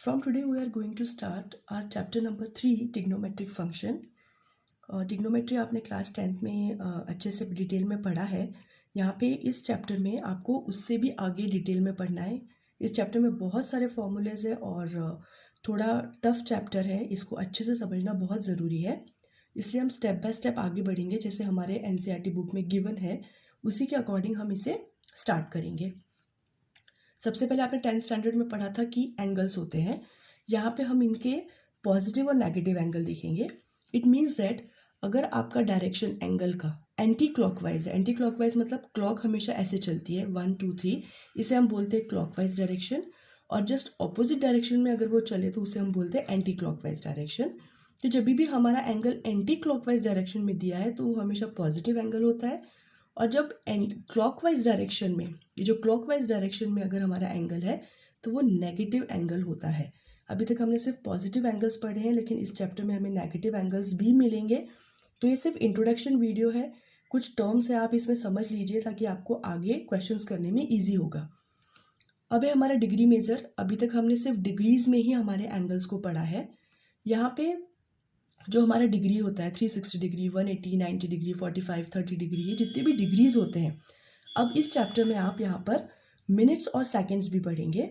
From today we are going to start our chapter number 3 trigonometric function. Trigonometry आपने class 10th में अच्छे से detail में पढ़ा है. यहाँ पे इस चैप्टर में आपको उससे भी आगे डिटेल में पढ़ना है. इस चैप्टर में बहुत सारे फॉर्मूलेज है और थोड़ा टफ चैप्टर है. इसको अच्छे से समझना बहुत ज़रूरी है. इसलिए हम स्टेप बाय स्टेप आगे बढ़ेंगे. जैसे हमारे NCERT बुक में गिवन है उसी के अकॉर्डिंग हम इसे स्टार्ट करेंगे. सबसे पहले आपने 10th स्टैंडर्ड में पढ़ा था कि एंगल्स होते हैं. यहाँ पे हम इनके पॉजिटिव और नेगेटिव एंगल देखेंगे. इट मीन्स दैट अगर आपका डायरेक्शन एंगल का एंटी क्लॉकवाइज है, एंटी क्लॉकवाइज मतलब क्लॉक हमेशा ऐसे चलती है 1 2 3, इसे हम बोलते हैं क्लॉकवाइज डायरेक्शन. और जस्ट ऑपोजिट डायरेक्शन में अगर वो चले तो उसे हम बोलते हैं एंटी क्लॉकवाइज डायरेक्शन. तो जब भी हमारा एंगल एंटी क्लॉकवाइज डायरेक्शन में दिया है तो वो हमेशा पॉजिटिव एंगल होता है. और जब क्लॉकवाइज डायरेक्शन में, ये जो क्लॉकवाइज डायरेक्शन में अगर हमारा एंगल है तो वो नेगेटिव एंगल होता है. अभी तक हमने सिर्फ पॉजिटिव एंगल्स पढ़े हैं, लेकिन इस चैप्टर में हमें नेगेटिव एंगल्स भी मिलेंगे. तो ये सिर्फ इंट्रोडक्शन वीडियो है. कुछ टर्म्स है आप इसमें समझ लीजिए ताकि आपको आगे क्वेश्चंस करने में ईजी होगा. अब है हमारा डिग्री मेजर. अभी तक हमने सिर्फ डिग्रीज में ही हमारे एंगल्स को पढ़ा है. यहाँ पे जो हमारा डिग्री होता है 360 डिग्री, 180, 90 डिग्री, 45, 30 डिग्री, ये जितने भी डिग्रीज होते हैं. अब इस चैप्टर में आप यहाँ पर मिनट्स और सेकंड्स भी पढ़ेंगे.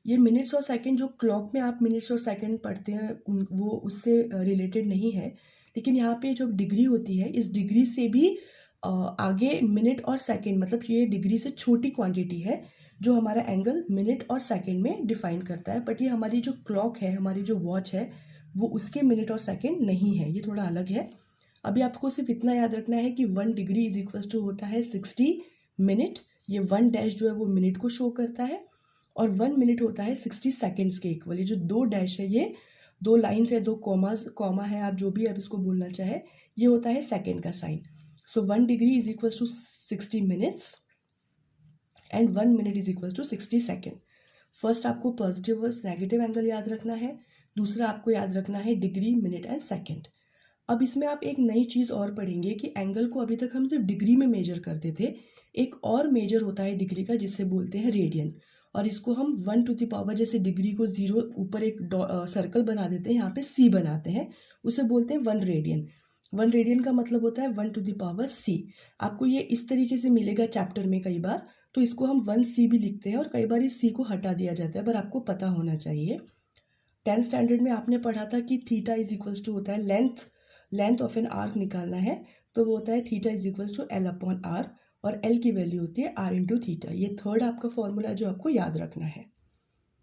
ये मिनट्स और सेकंड जो क्लॉक में आप मिनट्स और सेकंड पढ़ते हैं वो उससे रिलेटेड नहीं है. लेकिन यहाँ पे जो डिग्री होती है इस डिग्री से भी आगे मिनट और सेकंड, मतलब ये डिग्री से छोटी क्वांटिटी है जो हमारा एंगल मिनट और सेकंड में डिफाइन करता है. बट ये हमारी जो क्लॉक है, हमारी जो वॉच है, वो उसके मिनट और सेकंड नहीं है, ये थोड़ा अलग है. अभी आपको सिर्फ इतना याद रखना है कि 1 डिग्री इज इक्वल टू होता है 60 मिनट. ये 1 डैश जो है वो मिनट को शो करता है और 1 मिनट होता है 60 सेकेंड्स के इक्वल. ये जो 2 डैश है, ये 2 लाइन्स है, 2 कॉमा है, आप जो भी अब इसको बोलना चाहे, ये होता है सेकेंड का sign. So 1 degree is equal to 60 minutes and 1 minute is equal to 60 second. First आपको पॉजिटिव और नेगेटिव एंगल याद रखना है. दूसरा आपको याद रखना है डिग्री, मिनट एंड सेकंड. अब इसमें आप एक नई चीज़ और पढ़ेंगे कि एंगल को अभी तक हम सिर्फ डिग्री में मेजर करते थे. एक और मेजर होता है डिग्री का जिसे बोलते हैं रेडियन. और इसको हम 1 टू द पावर, जैसे डिग्री को 0 ऊपर एक सर्कल बना देते हैं, यहाँ पे C बनाते हैं, उसे बोलते हैं 1 रेडियन. 1 रेडियन का मतलब होता है 1 टू द पावर C. आपको ये इस तरीके से मिलेगा चैप्टर में कई बार, तो इसको हम 1C भी लिखते हैं और कई बार इस C को हटा दिया जाता है, पर आपको पता होना चाहिए. 10th स्टैंडर्ड में आपने पढ़ा था कि थीटा इज इक्वल्स टू होता है लेंथ ऑफ एन आर्क निकालना है तो वो होता है theta is equals to L upon R, और L की वैल्यू होती है R इंटू थीटा. ये थर्ड आपका फॉर्मूला जो आपको याद रखना है.